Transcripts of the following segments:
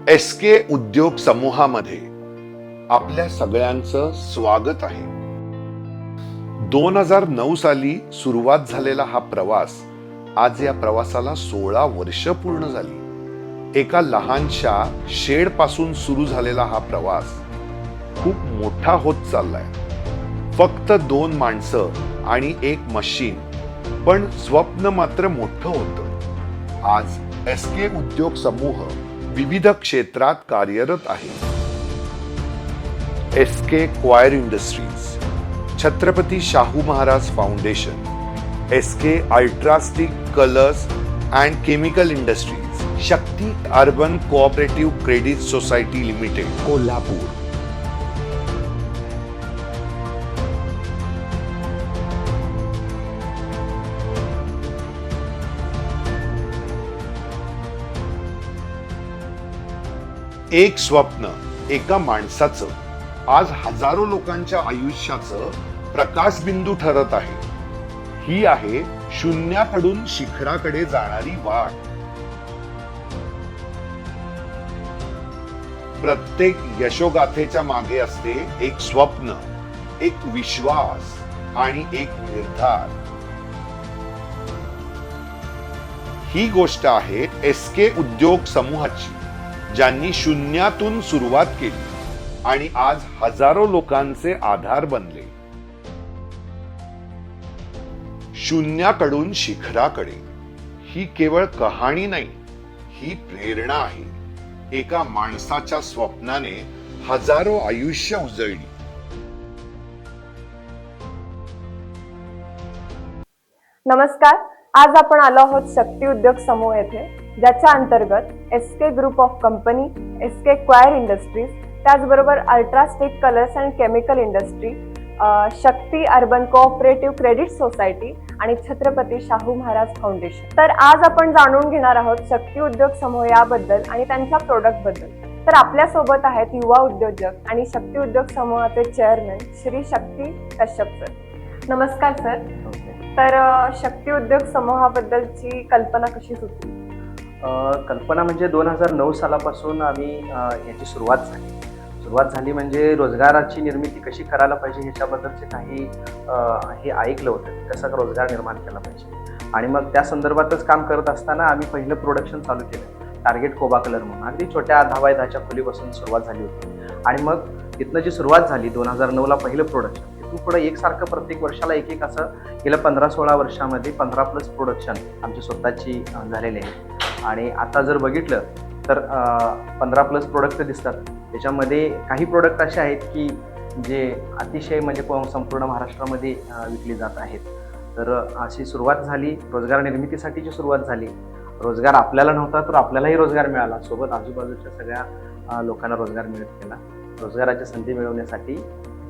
SK उद्योग समूहामध्ये आपल्या सगळ्यांचं स्वागत आहे। 2009 साली सुरुवात झालेला हा प्रवास आज या प्रवासाला 16 वर्ष पूर्ण झाली। एका लहानशा शेड पासून सुरू झालेला हा प्रवास खूप मोठा होत चाललाय। फक्त 2 माणसं आणि एक मशीन, पण स्वप्न मात्र मोठं होतं। आज एसके उद्योग समूह विविध क्षेत्रात कार्यरत आहे। SK Coir Industries, Chhatrapati Shahu Maharaj Foundation, SK Ultrastick Colours and Chemical Industries, Shakti Urban Cooperative Credit Society Limited, Kolhapur, एक स्वप्न एका माणसाचं आज हजारो लोकांच्या आयुष्याचं प्रकाशबिंदू ठरत आहे। ही आहे शून्याकडून शिखराकडे जाणारी वाट। प्रत्येक यशोगाथेच्या मागे असते एक स्वप्न, एक विश्वास आणि एक निर्धार। ही गोष्ट आहे एसके उद्योग समूहाची, ज्यांनी शून्यातून सुरुवात केली आणि आज हजारो लोकांचे आधार बनले। शून्याकडून शिखराकडे ही केवळ कहाणी नाही, ही प्रेरणा आहे। एका माणसाच्या स्वप्नाने हजारो आयुष्य उजळली। नमस्कार, आज आपण आलो आहोत शक्ती उद्योग समूह येथे, ज्याच्या अंतर्गत SK Group of Company, SK Coir Industries, त्याचबरोबर Ultrastick Colours and Chemical Industry, Shakti Urban Cooperative Credit Society आणि छत्रपती शाहू महाराज फाउंडेशन। तर आज आपण जाणून घेणार आहोत शक्ती उद्योग समूह याबद्दल आणि त्यांच्या प्रोडक्ट बद्दल। तर आपल्या सोबत आहेत युवा उद्योजक आणि शक्ती उद्योग समूहाचे चेअरमन श्री शक्ती कश्यप सर। नमस्कार सर। तर शक्ती उद्योग समूहाबद्दलची कल्पना कशी सुचली? कल्पना म्हणजे 2009 सालापासून आम्ही याची सुरुवात झाली म्हणजे रोजगाराची निर्मिती कशी करायला पाहिजे ह्याच्याबद्दलचे काही हे ऐकलं होतं, कसा रोजगार निर्माण केला पाहिजे। आणि मग त्या संदर्भातच काम करत असताना आम्ही पहिलं प्रोडक्शन चालू केलं, टार्गेट कोबा कलर म्हणून। अगदी छोट्या 10 बाय 10च्या खोलीपासून सुरुवात झाली होती आणि मग तिथनं जी सुरुवात झाली 2009ला पहिलं प्रोडक्शन, तिथून पुढे एकसारखं प्रत्येक वर्षाला एक असं गेल्या 15-16 वर्षामध्ये 15+ प्रोडक्शन आमची स्वतःची झालेली आहे। आणि आता जर बघितलं तर 15+ प्रोडक्ट दिसतात। त्याच्यामध्ये काही प्रोडक्ट असे आहेत की जे अतिशय म्हणजे संपूर्ण महाराष्ट्रामध्ये विकली जात आहेत। तर अशी सुरुवात झाली, रोजगार निर्मितीसाठीची सुरुवात झाली। रोजगार आपल्याला नव्हता तर आपल्यालाही रोजगार मिळाला, सोबत आजूबाजूच्या सगळ्या लोकांना रोजगार मिळत गेला। रोजगाराची संधी मिळवण्यासाठी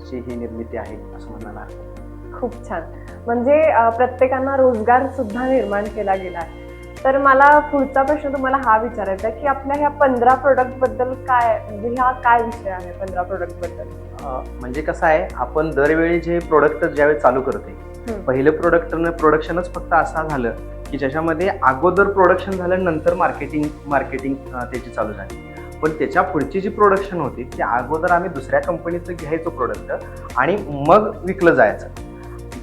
ही निर्मिती आहे असं म्हणायला हरकत। खूप छान, म्हणजे प्रत्येकांना रोजगार सुद्धा निर्माण केला गेला आहे। तर मला पुढचा प्रश्न तुम्हाला हा विचारायचा आहे की आपल्या ह्या 15 प्रोडक्ट बद्दल काय, म्हणजे हा काय विषय आहे 15 प्रोडक्ट बद्दल? म्हणजे कसं आहे, आपण दरवेळी जे प्रोडक्ट ज्यावेळी चालू करते, पहिलं प्रोडक्शनच फक्त असं झालं की ज्याच्यामध्ये अगोदर प्रोडक्शन झालं, नंतर मार्केटिंग त्याची चालू झाली। पण त्याच्या पुढची जी प्रोडक्शन होती ती अगोदर आम्ही दुसऱ्या कंपनीचं घ्यायचो प्रोडक्ट आणि मग विकलं जायचं।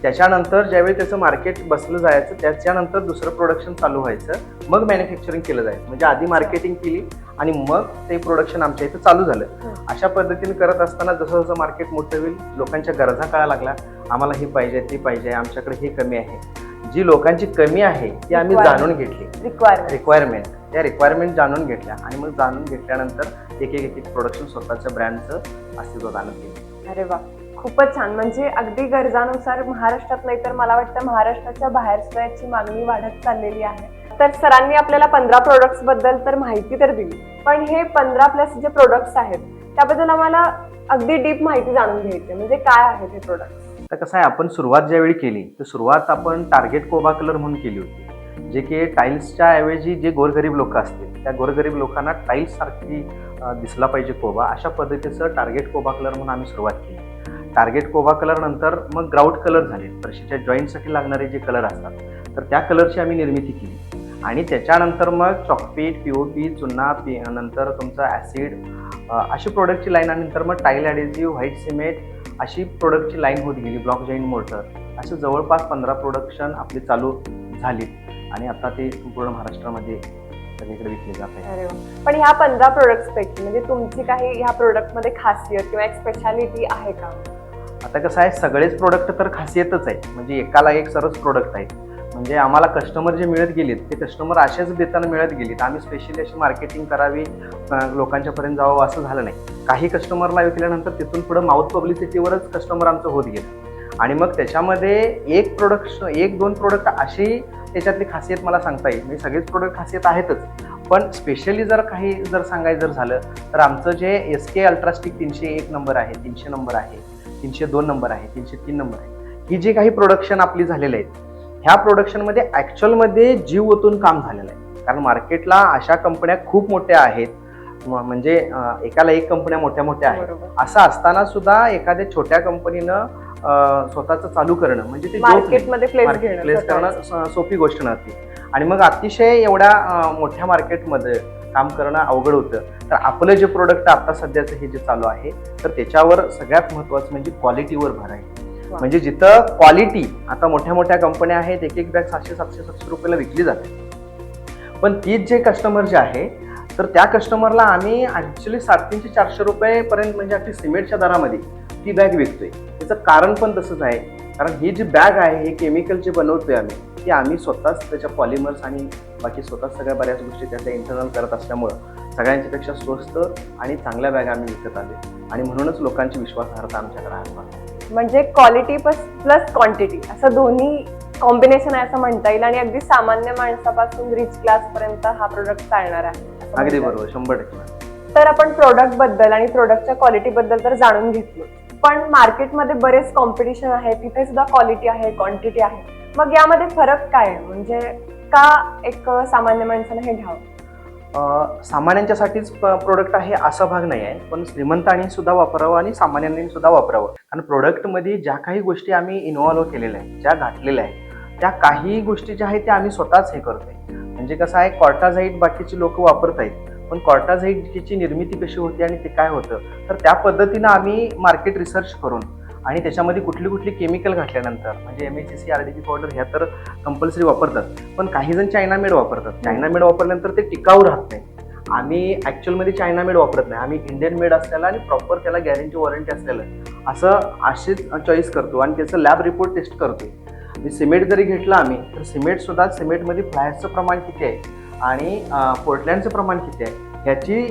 त्याच्यानंतर ज्यावेळी त्याचं मार्केट बसलं जायचं, त्याच्यानंतर दुसरं प्रोडक्शन चालू व्हायचं, मग मॅन्युफॅक्चरिंग केलं जायचं। म्हणजे आधी मार्केटिंग केली आणि मग ते प्रोडक्शन आमच्या इथं चालू झालं। अशा पद्धतीने करत असताना जसं जसं मार्केट मोठं होईल, लोकांच्या गरजा कळायला लागल्या, आम्हाला हे पाहिजे ते पाहिजे, आमच्याकडे हे कमी आहे। जी लोकांची कमी आहे ती आम्ही जाणून घेतली, रिक्वायरमेंट, त्या रिक्वायरमेंट जाणून घेतल्या आणि मग जाणून घेतल्यानंतर एक प्रोडक्शन स्वतःच्या ब्रँडचं अस्तित्वात आणून दिलं। अरे वा, खूपच छान। म्हणजे अगदी गरजानुसार महाराष्ट्रात नाही तर मला वाटतं महाराष्ट्राच्या बाहेर सुद्धा याची मागणी वाढत चाललेली आहे। तर सरांनी आपल्याला 15 प्रोडक्ट्स बद्दल तर माहिती तर दिली, पण हे 15+ जे प्रोडक्ट्स आहेत त्याबद्दल आम्हाला अगदी डीप माहिती जाणून घ्यायची, म्हणजे काय आहेत हे प्रोडक्ट्स? तर कसं आहे, आपण सुरुवात ज्यावेळी केली तर सुरुवात आपण टार्गेट कोबा कलर म्हणून केली होती, जे की टाईल्सच्या ऐवजी जे गोरगरीब लोक असतील त्या गोरगरीब लोकांना टाईल्स सारखी दिसला पाहिजे कोबा, अशा पद्धतीचं टार्गेट कोबा कलर म्हणून आम्ही सुरुवात केली। टार्गेट कोबा कलर नंतर मग ग्राउट कलर झाले, फरशीच्या जॉईंटसाठी लागणारे जे कलर असतात तर त्या कलरची आम्ही निर्मिती केली आणि त्याच्यानंतर मग चॉकपीट, पीओपी, चुन्ना, नंतर तुमचं ॲसिड, अशी प्रोडक्टची लाईन, आणि नंतर मग टाईल ॲडेसिव्ह, व्हाईट सिमेंट अशी प्रोडक्टची लाईन होत गेली, ब्लॉक जॉईंट मोर्टर, असे जवळपास 15 प्रोडक्शन आपली चालू झाली आणि आता ते संपूर्ण महाराष्ट्रामध्ये सगळीकडे विकले जात आहे. अरे वा. पण ह्या 15 प्रोडक्ट्स पैकी म्हणजे तुमची काही ह्या प्रोडक्ट मध्ये खासियत किंवा एक स्पेशालिटी आहे का? आता कसं आहे, सगळेच प्रोडक्ट तर खासियतच आहे, म्हणजे एकाला एक सरस प्रोडक्ट आहेत. म्हणजे आम्हाला कस्टमर जे मिळत गेलेत ते कस्टमर असेच देताना मिळत गेलीत. आम्ही स्पेशली अशी मार्केटिंग करावी, लोकांच्यापर्यंत जावं असं झालं नाही. काही कस्टमरला विकल्यानंतर तिथून पुढं माउथ पब्लिसिटीवरच कस्टमर आमचं होत गेलं आणि मग त्याच्यामध्ये एक दोन प्रोडक्ट अशी त्याच्यातली खासियत मला सांगता येईल. म्हणजे सगळेच प्रोडक्ट खासियत आहेतच, पण स्पेशली जर सांगायचं झालं तर आमचं जे SK अल्ट्रास्टिक 301 नंबर आहे, 300 नंबर आहे, 302 नंबर आहे, 303 नंबर आहे, ही जी काही प्रोडक्शन आपली झालेली आहेत, ह्या प्रोडक्शनमध्ये ॲक्च्युअलमध्ये जीव ओतून काम झालेलं आहे. कारण मार्केटला अशा कंपन्या खूप मोठ्या आहेत, म्हणजे एकाला एक कंपन्या मोठ्या मोठ्या आहेत. असं असताना सुद्धा एखाद्या छोट्या कंपनीनं स्वतःचं चालू करणं म्हणजे ते मार्केटमध्ये प्लेस करणं सोपी गोष्ट नव्हती. आणि मग अतिशय एवढ्या मोठ्या मार्केटमध्ये काम करणं अवघड होतं. तर आपलं जे प्रोडक्ट आता सध्याचं हे जे चालू आहे, तर त्याच्यावर सगळ्यात महत्त्वाचं म्हणजे क्वालिटीवर भर आहे. म्हणजे जिथं क्वालिटी, आता मोठ्या मोठ्या कंपन्या आहेत, एक बॅग 700-700 रुपयाला विकली जाते, पण तीच जे कस्टमर जे आहे, तर त्या कस्टमरला आम्ही ॲक्च्युली 350-400 रुपयेपर्यंत म्हणजे अगदी सिमेंटच्या दरामध्ये ती बॅग विकतोय. त्याचं कारण पण तसंच आहे, कारण ही जी बॅग आहे, हे केमिकल जे बनवतोय आम्ही, ती आम्ही स्वतःच त्याच्या पॉलिमर्स आणि बाकी स्वतःच सगळ्या बऱ्याच गोष्टी त्याच्या इंटरनल करत असल्यामुळं सगळ्यांच्यापेक्षा स्वस्त आणि चांगल्या बॅग आम्ही विकत आले आणि म्हणूनच लोकांची विश्वासार्हता आमच्याकडे आहे. म्हणजे क्वालिटी प्लस क्वांटिटी असं दोन्ही कॉम्बिनेशन आहे असं म्हणता येईल आणि अगदी सामान्य माणसापासून रिच क्लास पर्यंत हा प्रोडक्ट चालणार आहे. अगदी बरोबर, 100%. तर आपण प्रोडक्ट बद्दल आणि प्रोडक्टच्या क्वालिटी बद्दल तर जाणून घेतलो, पण मार्केटमध्ये बरेच कॉम्पिटिशन आहे, तिथे सुद्धा क्वालिटी आहे, क्वांटिटी आहे. मग यामध्ये फरक काय आहे? म्हणजे का एक सामान्य माणसानं हे घ्यावं? सामान्यांच्यासाठीच प्रोडक्ट आहे असा भाग नाही आहे, पण श्रीमंतांनी सुद्धा वापरावं आणि सामान्यांनी सुद्धा वापरावं. आणि प्रोडक्टमध्ये ज्या काही गोष्टी आम्ही इन्व्हॉल्व्ह केलेल्या आहेत, ज्या घातलेल्या आहेत, त्या काही गोष्टी ज्या आहेत त्या आम्ही स्वतःच हे करतोय. म्हणजे कसं आहे, कॉर्टाझाईट बाकीची लोक वापरत आहेत, पण कॉर्टाझाईटची निर्मिती कशी होते आणि ते काय होतं, तर त्या पद्धतीनं आम्ही मार्केट रिसर्च करून आणि त्याच्यामध्ये कुठली केमिकल घातल्यानंतर, म्हणजे MHC, RDP पावडर ह्या तर कंपल्सरी वापरतात, पण काही जण चायना मेड वापरतात. चायना मेड वापरल्यानंतर ते टिकाऊ राहत नाही. आम्ही ॲक्च्युअलमध्ये चायना मेड वापरत नाही, आम्ही इंडियन मेड असलेला आणि प्रॉपर त्याला गॅरंटी वॉरंटी असलेलं अशीच चॉईस करतो आणि त्याचं लॅब रिपोर्ट टेस्ट करतो. सिमेंट जरी घेतलं आम्ही, तर सिमेंटसुद्धा सिमेंटमध्ये फ्लायचं प्रमाण किती आहे आणि पोर्टलँडचं प्रमाण किती आहे ह्याची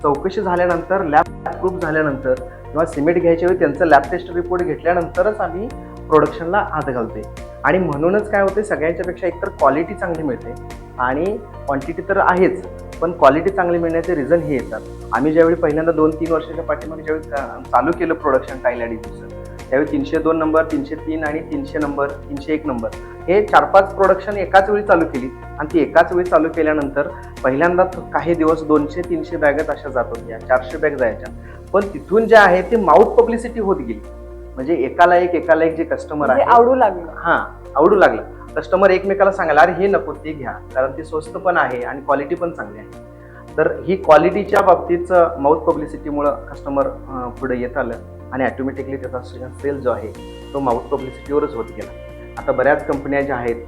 चौकशी झाल्यानंतर, लॅब प्रूफ झाल्यानंतर किंवा सिमेंट घ्यायच्या वेळी त्यांचं लॅब टेस्ट रिपोर्ट घेतल्यानंतरच आम्ही प्रोडक्शनला हात घालतोय. आणि म्हणूनच काय होते, सगळ्यांच्यापेक्षा एकतर क्वालिटी चांगली मिळते आणि क्वांटिटी तर आहेच, पण क्वालिटी चांगली मिळण्याचे रिझन हे येतात. आम्ही ज्यावेळी पहिल्यांदा 2-3 वर्षाच्या पाठीमागे ज्यावेळी चालू केलं प्रोडक्शन टाईल ॲडेसिव्हचं, त्यावेळी 302 नंबर, 303 आणि 300 नंबर, 301 नंबर हे 4-5 प्रोडक्शन एकाच वेळी चालू केली. आणि ती एकाच वेळी चालू केल्यानंतर पहिल्यांदा काही दिवस 200-300 बॅगच अशा जात होत्या, 400 बॅग जायच्या. पण तिथून जे आहे ते माउथ पब्लिसिटी होत गेली. म्हणजे एकाला एक जे कस्टमर आहे आवडू लागलं, आवडू लागलं. कस्टमर एकमेकाला सांगायला, अरे हे नको ते घ्या, कारण ते स्वस्त पण आहे आणि क्वालिटी पण चांगली आहे. तर ही क्वालिटीच्या बाबतीत माउथ पब्लिसिटीमुळं कस्टमर पुढे येत आलं आणि ॲटोमॅटिकली त्याचा सेल जो आहे तो माउथ पब्लिसिटीवरच होत गेला. आता बऱ्याच कंपन्या ज्या आहेत,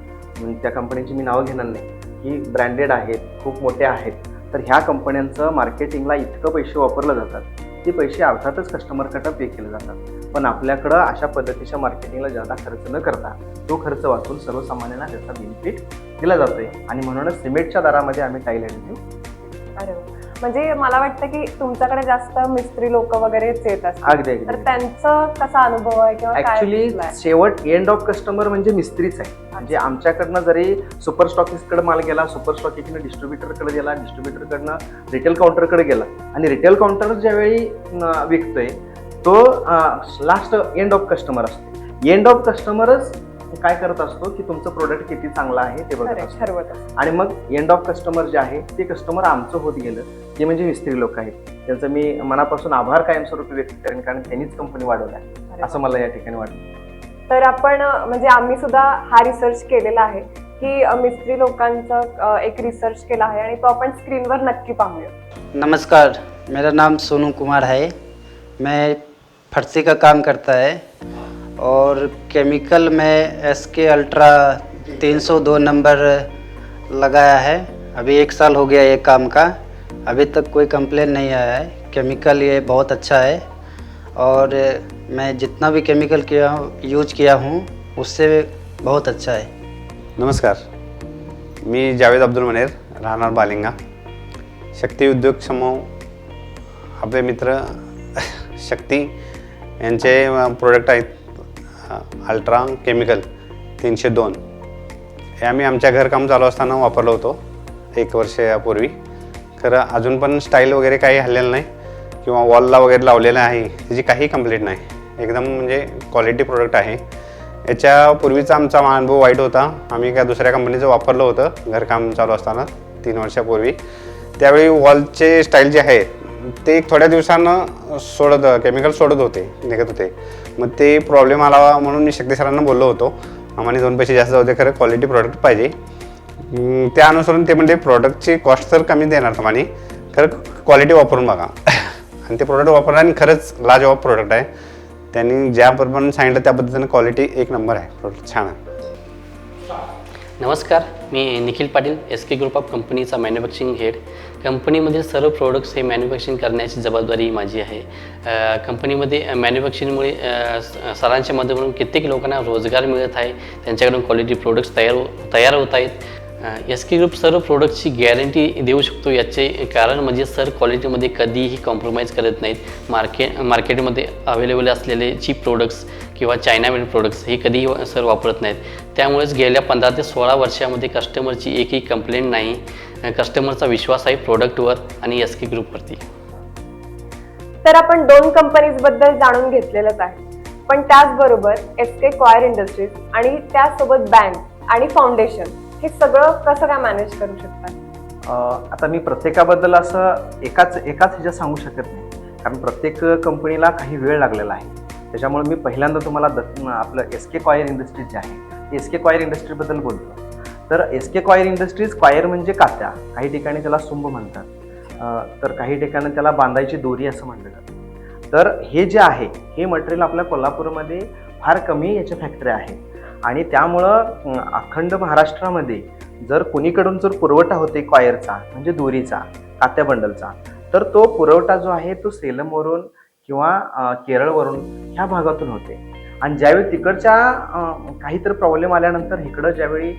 त्या कंपन्यांची मी नावं घेणार नाही, की ब्रँडेड आहेत, खूप मोठ्या आहेत, तर ह्या कंपन्यांचं मार्केटिंगला इतकं पैसे वापरलं जातात, ते पैसे अर्थातच कस्टमरकडं पे केले जातात. पण आपल्याकडं अशा पद्धतीच्या मार्केटिंगला जादा खर्च न करता तो खर्च वाचून सर्वसामान्यांना त्याचा बेनिफिट दिला जातोय आणि म्हणूनच सिमेंटच्या दरामध्ये आम्ही टाईल ॲडेसिव्ह. अरे म्हणजे मला वाटतं की तुमच्याकडे जास्त मिस्त्री लोक वगैरेच येत असतात, अगदी तर त्यांचा कसा अनुभव आहे किंवा ऍक्च्युली शेवट एंड ऑफ कस्टमर म्हणजे मिस्त्रीच आहे. म्हणजे आमच्याकडनं जरी सुपर स्टॉकिस्टकडे माल गेला, सुपर स्टॉकिस्टकडे डिस्ट्रीब्युटरकडे गेला, डिस्ट्रीब्युटरकडनं रिटेल काउंटरकडे गेला आणि रिटेल काउंटर ज्यावेळी विकतोय तो लास्ट एंड ऑफ कस्टमर असतो. एंड ऑफ कस्टमरच काय करत असतो की तुमचं प्रोडक्ट किती चांगलं आहे ते बघत असतो. आणि मग एंड ऑफ कस्टमर जे आहे ते कस्टमर आमचं होत गेलं, ते म्हणजे मिस्त्री लोक आहेत. त्यांचं मी मनापासून आभार कायमस्वरूपी व्यक्त करेन, कारण त्यांनीच कंपनी वाढवल्या असं मला या ठिकाणी वाटतं. तर आपण म्हणजे आम्ही सुद्धा हा रिसर्च केलेला आहे की मिस्त्री लोकांचा एक रिसर्च केला आहे आणि तो आपण स्क्रीनवर नक्की पाहूया. नमस्कार, मेरा नाम सोनू कुमार है. मैं फर्सी का काम करता है और केमिकल में एसके अल्ट्रा 302 नंबर लगाया है. अभी 1 साल हो गया ये काम का. अभी तक कोई कंप्लेन नहीं आया है. केमिकल ये बहुत अच्छा है और मैं जितना भी केमिकल यूज किया हूँ उससे बहुत अच्छा है. नमस्कार, मी जावेद अब्दुल मनेर, राहणार बालिंगा. शक्ती उद्योग समूह आपले मित्र शक्ती यांचे प्रोडक्ट आहेत अल्ट्रा केमिकल 302. हे आम्ही आमच्या घरकाम चालू असताना वापरलं होतं 1 वर्षापूर्वी. खरं अजून पण स्टाईल वगैरे काही हल्लेलं नाही किंवा वॉलला वगैरे लावलेलं आहे, त्याची काही कंप्लेंट नाही. एकदम म्हणजे क्वालिटी प्रोडक्ट आहे. याच्यापूर्वीचा आमचा अनुभव वाईट होता. आम्ही काय दुसऱ्या कंपनीचं वापरलं होतं घरकाम चालू असताना 3 वर्षापूर्वी. त्यावेळी वॉलचे स्टाईल जे आहे ते थोड्या दिवसानं केमिकल सोडत होते, निघत होते. मग ते प्रॉब्लेम आला म्हणून मी शक्ती सरांना बोललो होतो, आम्हाला 2 पैसे जास्त होते, खरं क्वालिटी प्रोडक्ट पाहिजे. त्या अनुसरून ते म्हणजे प्रोडक्टची कॉस्ट तर कमी देणार तुम्हाला, खरं क्वालिटी वापरून बघा. आणि ते प्रोडक्ट वापरा आणि खरंच लाजवाब प्रोडक्ट आहे. त्यांनी ज्या प्रमाणे सांगितलं त्या पद्धतीनं क्वालिटी 1 नंबर आहे. प्रोडक्ट छान आहे. नमस्कार, मी Nikhil Patil, SK Group of कंपनीचा मॅन्युफॅक्चरिंग हेड. कंपनीमध्ये सर्व प्रोडक्ट्स हे मॅन्युफॅक्चरिंग करण्याची जबाबदारी माझी आहे. कंपनीमध्ये मॅन्युफॅक्चरिंगमुळे सरांच्या माध्यमातून कित्येक लोकांना रोजगार मिळत आहे. त्यांच्याकडून क्वालिटी प्रोडक्ट्स तयार होत आहेत. SK ग्रुप सर्व प्रोडक्टची गॅरंटी देऊ शकतो. याचे कारण म्हणजे सर क्वालिटीमध्ये कधीही कॉम्प्रोमाइज करत नाहीत. मार्केटमध्ये अवेलेबल असलेले चीप प्रोडक्ट्स किंवा चायना मेड प्रोडक्ट्स हे कधीही सर वापरत नाहीत. त्यामुळेच गेल्या 15 ते 16 वर्षामध्ये कस्टमरची एकही कंप्लेंट नाही. कस्टमरचा विश्वास आहे प्रोडक्टवर आणि SK ग्रुपवरती. तर आपण 2 कंपनीजबद्दल जाणून घेतलेलंच आहे, पण त्याचबरोबर SK क्वायर इंडस्ट्रीज आणि त्यासोबत बँक आणि फाउंडेशन हे सगळं कसं काय मॅनेज करू शकतात? आता मी प्रत्येकाबद्दल असं एकाच ह्याच्यात सांगू शकत नाही, कारण प्रत्येक कंपनीला काही वेळ लागलेला आहे. त्याच्यामुळे मी पहिल्यांदा तुम्हाला आपलं SK क्वायर इंडस्ट्रीज जे आहे SK क्वायर इंडस्ट्रीबद्दल बोलतो. तर SK क्वायर इंडस्ट्रीज, क्वायर म्हणजे कात्या, काही ठिकाणी त्याला सुंब म्हणतात, तर काही ठिकाणी त्याला बांधायची दोरी असं म्हटलं जातं. तर हे जे आहे हे मटेरियल आपल्या कोल्हापूरमध्ये फार कमी याच्या फॅक्टरी आहे आणि त्यामुळं अखंड महाराष्ट्रामध्ये जर कोणीकडून जर पुरवठा होते क्वायरचा म्हणजे दोरीचा, कात्या बंडलचा, तर तो पुरवठा जो आहे तो सेलमवरून किंवा केरळवरून ह्या भागातून होते. आणि ज्यावेळी तिकडच्या काहीतरी प्रॉब्लेम आल्यानंतर इकडं ज्यावेळी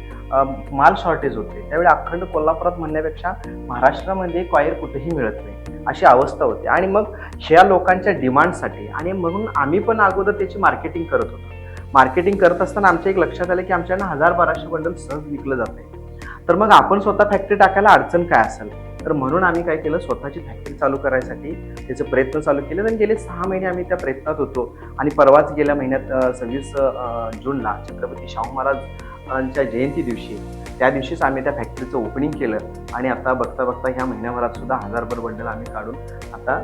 माल शॉर्टेज होते त्यावेळी अखंड कोल्हापुरात म्हणण्यापेक्षा महाराष्ट्रामध्ये क्वायर कुठेही मिळत नाही अशी अवस्था होती. आणि मग ह्या लोकांच्या डिमांडसाठी आणि म्हणून आम्ही पण अगोदर त्याची मार्केटिंग करत होतो. मार्केटिंग करत असताना आमच्या एक लक्षात आलं की आमच्याकडनं 1000-1200 बंडल सहज विकलं जाते. तर मग आपण स्वतः फॅक्टरी टाकायला अडचण काय असेल, तर म्हणून आम्ही काय केलं, स्वतःची फॅक्टरी चालू करायसाठी त्याचे प्रयत्न चालू केले. आणि गेले 6 महिने आम्ही त्या प्रयत्नात होतो. आणि परवाच गेल्या महिन्यात 26 जूनला छत्रपती शाहू महाराजांच्या जयंती दिवशी, त्या दिवशीच आम्ही त्या फॅक्टरीचं ओपनिंग केलं. आणि आता बघता बघता ह्या महिन्याभरात सुद्धा 1000 बंडल आम्ही काढून आता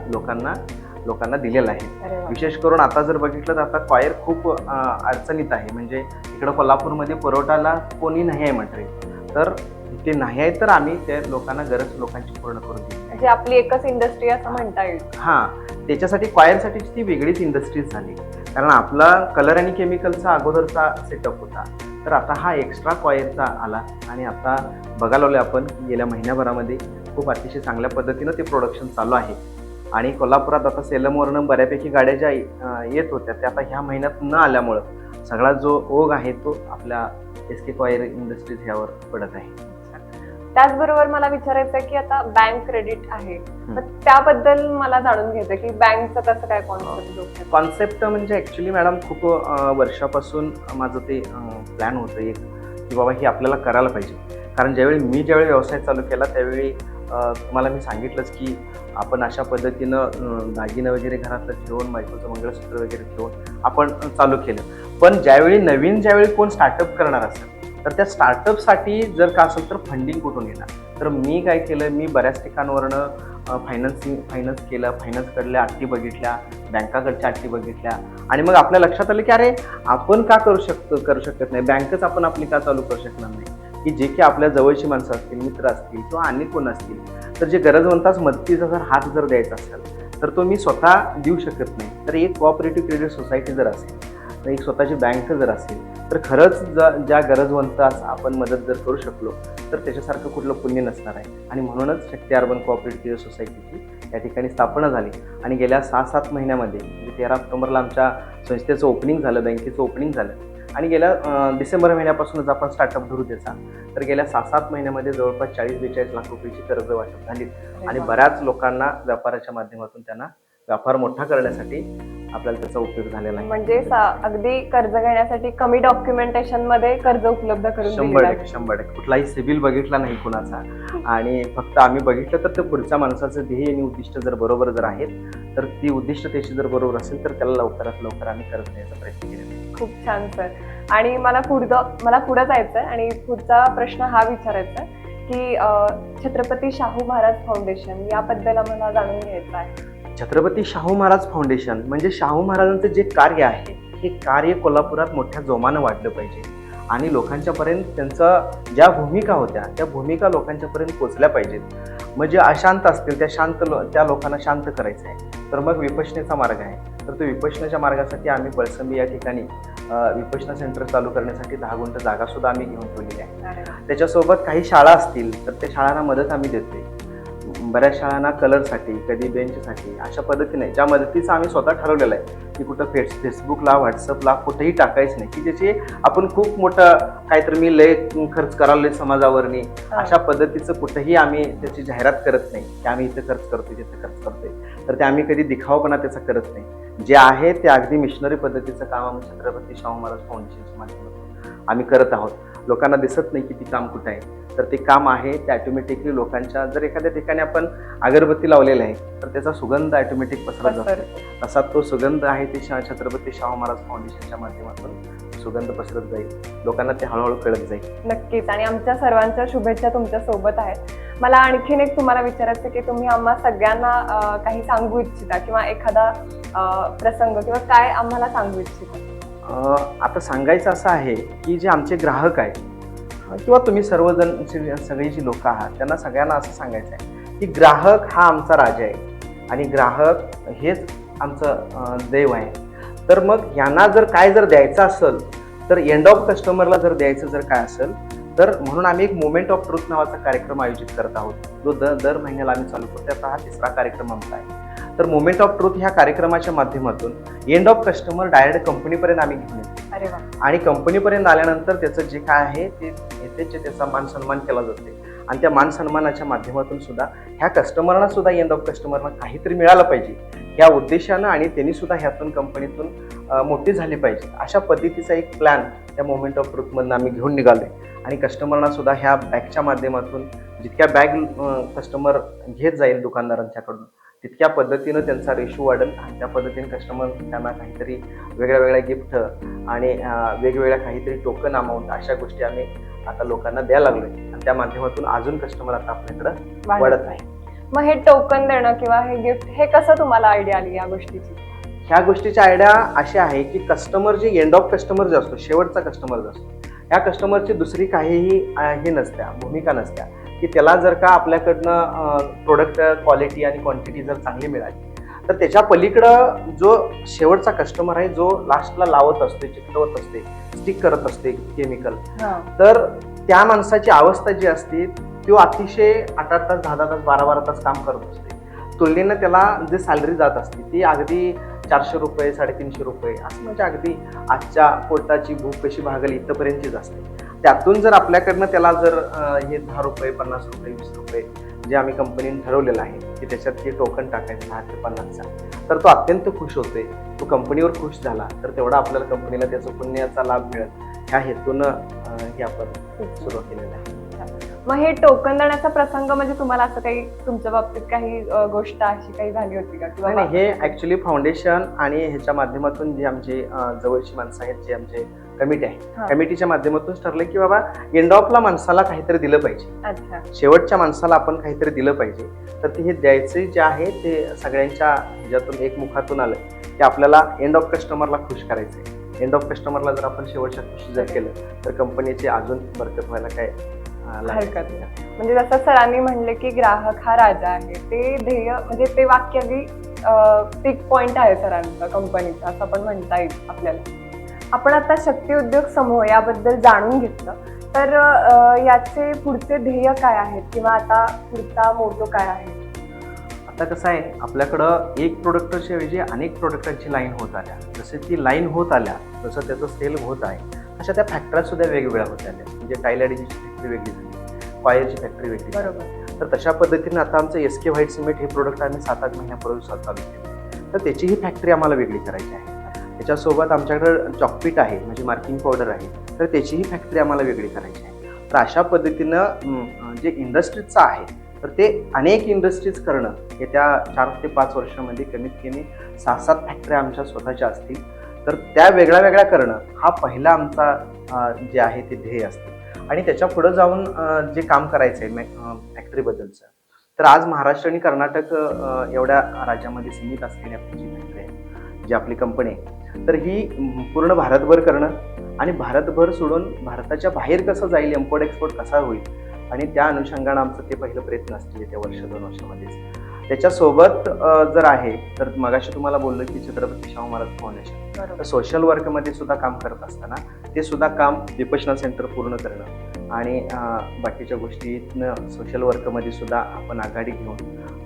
लोकांना दिलेलं आहे. विशेष करून आता जर बघितलं तर आता क्वायर खूप अडचणीत आहे. म्हणजे इकडं कोल्हापूरमध्ये पुरवठाला कोणी नाही आहे मटेरियल, तर ते नाही आहे तर आम्ही त्या लोकांना गरज लोकांची पूर्ण करून दिली. म्हणजे आपली एकच इंडस्ट्री असं म्हणता येईल. हां, त्याच्यासाठी क्वायरसाठी ती वेगळीच इंडस्ट्रीज झाली, कारण आपला कलर आणि केमिकलचा अगोदरचा सेटअप होता. तर आता हा एक्स्ट्रा क्वायरचा आला आणि आता बघायला लागलो आपण गेल्या महिन्याभरामध्ये खूप अतिशय चांगल्या पद्धतीनं ते प्रोडक्शन चालू आहे. आणि कोल्हापुरात आता सेलमवरनं बऱ्यापैकी गाड्या ज्या येत होत्या त्या आता ह्या महिन्यात न आल्यामुळं सगळा जो ओघ आहे तो आपल्या SK क्वायर इंडस्ट्रीज ह्यावर पडत आहे. त्याचबरोबर मला विचारायचं आहे की आता बँक क्रेडिट आहे, तर त्याबद्दल मला जाणून घ्यायचं की बँकचं कसं काय कॉन्सेप्ट म्हणजे ऍक्च्युली मॅडम खूप वर्षापासून माझं ते प्लॅन होतं एक की बाबा हे आपल्याला करायला पाहिजे. कारण ज्यावेळी व्यवसाय चालू केला त्यावेळी तुम्हाला मी सांगितलंच की आपण अशा पद्धतीनं दागिनं वगैरे घरातलं ठेवून बायकोचं मंगळसूत्र वगैरे ठेवून आपण चालू केलं. पण ज्यावेळी कोण स्टार्टअप करणार असेल तर त्या स्टार्टअपसाठी जर का असेल तर फंडिंग कुठून येणार. तर मी काय केलं, मी बऱ्याच ठिकाणावरनं फायनान्स केलं, फायनान्सकडल्या अट्टी बघितल्या, बँकाकडच्या अट्टी बघितल्या. आणि मग आपल्या लक्षात आलं की अरे आपण का करू शकत नाही, बँकच आपण आपली का चालू करू शकणार नाही. की जे की आपल्या जवळची माणसं असतील, मित्र असतील किंवा अन्य कोण असतील, तर जे गरजवंतास मदतीचा जर हात जर द्यायचा असेल तर तो मी स्वतः देऊ शकत नाही. तर एक कोऑपरेटिव्ह क्रेडिट सोसायटी जर असेल, तर एक स्वतःची बँक जर असेल, तर खरंच ज्या गरजवंतास आपण मदत जर करू शकलो तर त्याच्यासारखं कुठलं पुण्य नसणार आहे. आणि म्हणूनच शक्ती अर्बन कोऑपरेटिव्ह क्रेडिट सोसायटीची या ठिकाणी स्थापना झाली. आणि गेल्या 6-7 महिन्यामध्ये म्हणजे 13 ऑक्टोबरला आमच्या संस्थेचं ओपनिंग झालं, बँकेचं ओपनिंग झालं. आणि गेल्या डिसेंबर महिन्यापासूनच आपण स्टार्टअप धरू त्याचा, तर गेल्या 6-7 महिन्यामध्ये जवळपास 40-42 लाख रुपयाची कर्ज वाटप झाली. आणि बऱ्याच लोकांना व्यापाराच्या माध्यमातून त्यांना व्यापार मोठा करण्यासाठी आपल्याला त्याचा उपयोग झालेला आहे. म्हणजे अगदी कर्ज घेण्यासाठी कमी डॉक्युमेंटेशन मध्ये कर्ज उपलब्ध करून दिलेलं 100% आहे. 100% कुठलाही सिबिल बघितला नाही कुणाचा. आणि फक्त आम्ही बघितलं तर ते पुढच्या माणसाचं ध्येय आणि उद्दिष्ट जर बरोबर जर आहेत, तर ती उद्दिष्ट त्याची जर बरोबर असेल तर त्याला लवकरात लवकर आम्ही कर्ज द्यायचा प्रयत्न केलेला आहे. खूप छान सर. आणि मला पुढं जायचंय आणि पुढचा प्रश्न हा विचारायचा आहे की छत्रपती शाहू महाराज फाउंडेशन याबद्दल आम्हाला जाणून घ्यायचं आहे. छत्रपती शाहू महाराज फाउंडेशन म्हणजे शाहू महाराजांचं जे कार्य आहे हे कार्य कोल्हापुरात मोठ्या जोमानं वाढलं पाहिजे आणि लोकांच्यापर्यंत त्यांचं ज्या भूमिका होत्या त्या भूमिका लोकांच्यापर्यंत पोचल्या पाहिजेत. म्हणजे अशांत असतील त्या लोकांना शांत करायचं आहे. तर मग विपश्यनेचा मार्ग आहे, तर तो विपश्यनेच्या मार्गासाठी आम्ही पळसंबी या ठिकाणी विपश्यना सेंटर चालू करण्यासाठी 10 गुंठ जागा सुद्धा आम्ही घेऊन ठेवलेली आहे. त्याच्यासोबत काही शाळा असतील तर त्या शाळांना मदत आम्ही देतोय. बऱ्याच शाळांना कलरसाठी, कधी बेंचसाठी अशा पद्धतीने ज्या मदतीचं आम्ही स्वतः ठरवलेलं आहे की कुठं फेसबुकला, व्हॉट्सअपला कुठेही टाकायचं नाही, की त्याची आपण खूप मोठं काहीतरी मी लय खर्च करायला समाजावरनी अशा पद्धतीचं कुठंही आम्ही त्याची जाहिरात करत नाही की आम्ही इथं खर्च करतोय तिथं खर्च करतोय. तर ते आम्ही कधी दिखावपणा त्याचा करत नाही. जे आहे ते अगदी मिशनरी पद्धतीचं काम आम्ही छत्रपती शाहू महाराज फाउंडेशनच्या माध्यमातून आम्ही करत आहोत. लोकांना दिसत नाही की ती काम कुठं आहे, तर ते काम आहे ते ऑटोमॅटिकली लोकांच्या जर एखाद्या ठिकाणी आपण अगरबत्ती लावलेला आहे तर त्याचा सुगंध ऑटोमॅटिक पसरत जातो. तसा तो सुगंध आहे ते छत्रपती शाहू महाराज फाउंडेशनच्या माध्यमातून सुगंध पसरत जाईल, लोकांना ते हळूहळू कळत जाईल. नक्कीच. आणि आमच्या सर्वांच्या शुभेच्छा तुमच्या सोबत आहेत. मला आणखीन एक तुम्हाला विचारायचं की तुम्ही आम्हा सगळ्यांना काही सांगू इच्छिता किंवा एखादा प्रसंग किंवा काय आम्हाला सांगू इच्छिता? आता सांगायचं असं आहे की जे आमचे ग्राहक आहेत किंवा तुम्ही सर्वजण सगळी जी लोक आहात त्यांना सगळ्यांना असं सांगायचं आहे की ग्राहक हा आमचा राजा आहे आणि ग्राहक हेच आमचं देव आहे. तर मग ह्यांना जर द्यायचं असेल तर एंड ऑफ कस्टमरला जर द्यायचं जर काय असेल तर म्हणून आम्ही एक मोमेंट ऑफ ट्रूथ नावाचा कार्यक्रम आयोजित करत आहोत, जो दर महिन्याला आम्ही चालू करतो. त्याचा हा 3रा कार्यक्रम आमचा आहे. तर मोमेंट ऑफ ट्रूथ ह्या कार्यक्रमाच्या माध्यमातून एंड ऑफ कस्टमर डायरेक्ट कंपनीपर्यंत आम्ही घेऊन येतो. अरे वा. आणि कंपनीपर्यंत आल्यानंतर त्याचं जे काय आहे ते त्याचा मान सन्मान केला जाते. आणि त्या मान सन्मानाच्या माध्यमातून सुद्धा ह्या कस्टमरना सुद्धा एंड ऑफ कस्टमरना काहीतरी मिळालं पाहिजे ह्या उद्देशानं आणि त्यांनी सुद्धा ह्यातून कंपनीतून मोठी झाली पाहिजे अशा पद्धतीचा एक प्लॅन त्या मोमेंट ऑफ ट्रूथमधून आम्ही घेऊन निघालोय. आणि कस्टमरना सुद्धा ह्या बॅगच्या माध्यमातून जितक्या बॅग कस्टमर घेत जाईल दुकानदारांच्याकडून तितक्या पद्धतीनं त्यांचा रेशो वाढेल आणि त्या पद्धतीने कस्टमर त्यांना काहीतरी वेगळ्या गिफ्ट आणि वेगवेगळ्या काहीतरी टोकन अमाऊंट अशा गोष्टी आम्ही आता लोकांना द्यायला लागलोय. आणि त्या माध्यमातून अजून कस्टमर आता आपल्याकडे वाढत आहे. मग हे टोकन देणं किंवा हे गिफ्ट हे कसं तुम्हाला आयडिया आली या गोष्टीची? ह्या गोष्टीची आयडिया अशी आहे की कस्टमर जे एंड ऑफ कस्टमर जे असतो, शेवटचा कस्टमर जो असतो, ह्या कस्टमरची दुसरी काहीही हे नसत्या, भूमिका नसत्या की त्याला जर का आपल्याकडनं प्रोडक्ट क्वालिटी आणि क्वांटिटी जर चांगली मिळाली तर त्याच्या पलीकडं जो शेवटचा कस्टमर आहे, जो लास्टला लावत असते, चिकटवत असते, स्टिक करत असते केमिकल, तर त्या माणसाची अवस्था जी असते तो अतिशय 8-8 तास, 10-10 तास, 12-12 तास काम करत असते. तुलनेनं त्याला जे सॅलरी जात असते ती अगदी 400 रुपये, 350 रुपये असं, म्हणजे अगदी आजच्या पोटाची भूक कशी भागल इथपर्यंतचीच असते. त्यातून जर आपल्याकडनं त्याला जर हे 10 रुपये, 50 रुपये, 20 रुपये जे आम्ही कंपनीने ठरवलेलं आहे की त्याच्यात ते टोकन टाकायचं 10 ते 50चा, तर तो अत्यंत खुश होतोय. तो कंपनीवर खुश झाला तर तेवढा आपल्याला कंपनीला त्याचा पुण्याचा लाभ मिळेल ह्या हेतूनं हे आपण सुरू केलेलं आहे. मग हे टोकन देण्याचा प्रसंग म्हणजे तुम्हाला असं काही तुमच्या बाबतीत काही गोष्ट अशी काही झाली होती का? किंवा नाही, हे ऍक्च्युली फाउंडेशन आणि ह्याच्या माध्यमातून जी आमची जवळची माणसं आहेत, जे आमचे कमिटी आहे, कमिटीच्या माध्यमातून ठरलं की बाबा एंड ऑफला माणसाला काहीतरी दिलं पाहिजे, शेवटच्या माणसाला आपण काहीतरी दिलं पाहिजे. तर ते हे द्यायचे जे आहे ते सगळ्यांच्या ह्याच्यातून एक मुखातून आलं की आपल्याला एंड ऑफ कस्टमरला खुश करायचंय. एंड ऑफ कस्टमरला जर आपण शेवटच्या खुशी जर केलं तर कंपनीची अजून बरकत व्हायला काय लागायचं. हरकत नाही. म्हणजे जसं सरांनी म्हणले की ग्राहक हा राजा आहे, ते ध्येय म्हणजे ते वाक्य अगदी पिक पॉइंट आहे सरांचा कंपनीचा, असं पण म्हणता येईल आपल्याला. आपण आता शक्ती उद्योग समूह याबद्दल जाणून घेतलं, तर याचे पुढचे ध्येय काय आहेत किंवा आता पुढचा मोटो काय आहे? आता कसं आहे, आपल्याकडं एक प्रोडक्टच्या ऐवजी अनेक प्रोडक्टांची लाईन होत आल्या. जसे ती लाईन होत आल्या जसं त्याचं सेल होत आहे, अशा त्या फॅक्टऱ्या सुद्धा वेगवेगळ्या होत आल्या. म्हणजे टाईल ॲडिजिनची फॅक्टरी वेगळी झाली, फायरची फॅक्टरी वेगळी झाली. बरोबर. तर तशा पद्धतीने आता आमचं SK व्हाईट सिमेंट हे प्रोडक्ट आम्ही 7-8 महिन्यापूर्वी चालू केले. तर त्याची ही फॅक्टरी आम्हाला वेगळी करायची आहे. त्याच्यासोबत आमच्याकडं चॉकपीट आहे, म्हणजे मार्किंग पावडर आहे, तर त्याचीही फॅक्टरी आम्हाला वेगळी करायची आहे. तर अशा पद्धतीनं जे इंडस्ट्रीजचं आहे, तर ते अनेक इंडस्ट्रीज करणं येत्या 4 ते 5 वर्षामध्ये कमीत कमी 6-7 फॅक्टऱ्या आमच्या स्वतःच्या असतील. तर त्या वेगळ्या वेगळ्या करणं हा पहिला आमचा जे आहे ते ध्येय असतं. आणि त्याच्या पुढं जाऊन जे काम करायचं आहे फॅक्टरीबद्दलचं, तर आज महाराष्ट्र आणि कर्नाटक एवढ्या राज्यामध्ये सीमित असलेली आपली जी फॅक्टरी आहे, जी आपली कंपनी आहे, तर ही पूर्ण भारतभर करणं आणि भारतभर सोडून भारताच्या बाहेर कसं जाईल, इम्पोर्ट एक्सपोर्ट कसा होईल, आणि त्या अनुषंगानं आमचं ते पहिलं प्रयत्न असतील येत्या 1-2 वर्षामध्येच. त्याच्यासोबत जर आहे तर मगाशी तुम्हाला बोललं की छत्रपती शाहू महाराज फाउंडेशन, तर सोशल वर्कमध्ये सुद्धा काम करत असताना ते सुद्धा काम विपश्यना सेंटर पूर्ण करणं आणि बाकीच्या गोष्टीतनं सोशल वर्कमध्ये सुद्धा आपण आघाडी घेऊन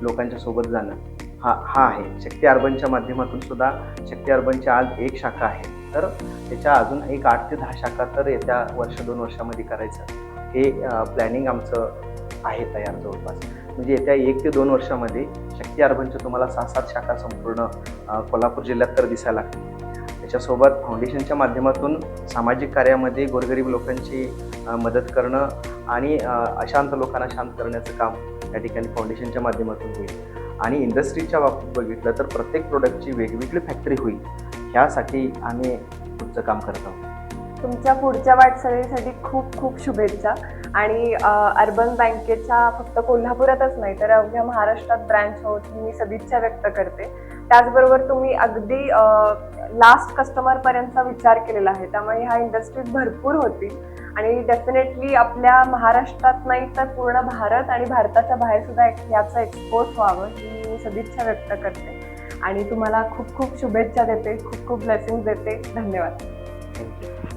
लोकांच्या सोबत जाणं हा आहे. शक्ती अर्बनच्या माध्यमातून सुद्धा शक्ती अर्बनची आज 1 शाखा आहे, तर त्याच्या अजून एक 8 ते 10 शाखा तर येत्या 1-2 वर्षामध्ये करायचं हे प्लॅनिंग आमचं आहे तयार जवळपास. म्हणजे येत्या 1 ते 2 वर्षामध्ये शक्ती अर्बनच्या तुम्हाला 6-7 शाखा संपूर्ण कोल्हापूर जिल्ह्यात तर दिसायला लागतील. त्याच्यासोबत फाउंडेशनच्या माध्यमातून सामाजिक कार्यामध्ये गोरगरीब लोकांची मदत करणं आणि अशांत लोकांना शांत करण्याचं काम या ठिकाणी फाउंडेशनच्या माध्यमातून होईल. आणि इंडस्ट्रीच्या बाबतीत बघितलं तर प्रत्येक प्रोडक्टची वेगवेगळी फॅक्टरी होईल, ह्यासाठी आम्ही पुढचं काम करत आहोत. तुमच्या पुढच्या वाटचालीसाठी खूप खूप शुभेच्छा. आणि अर्बन बँकेच्या फक्त कोल्हापुरातच नाही तर अवघ्या महाराष्ट्रात ब्रँच होत मी सदिच्छा व्यक्त करते. त्याचबरोबर तुम्ही अगदी लास्ट कस्टमरपर्यंतचा विचार केलेला आहे, त्यामुळे ह्या इंडस्ट्रीज भरपूर होतील आणि डेफिनेटली आपल्या महाराष्ट्रात नाही तर पूर्ण भारत आणि भारताच्या बाहेर सुद्धा याचा एक्सपोर्ट व्हावं ही मी सदिच्छा व्यक्त करते. आणि तुम्हाला खूप खूप शुभेच्छा देते, खूप खूप ब्लेसिंग्स देते. धन्यवाद. थँक्यू.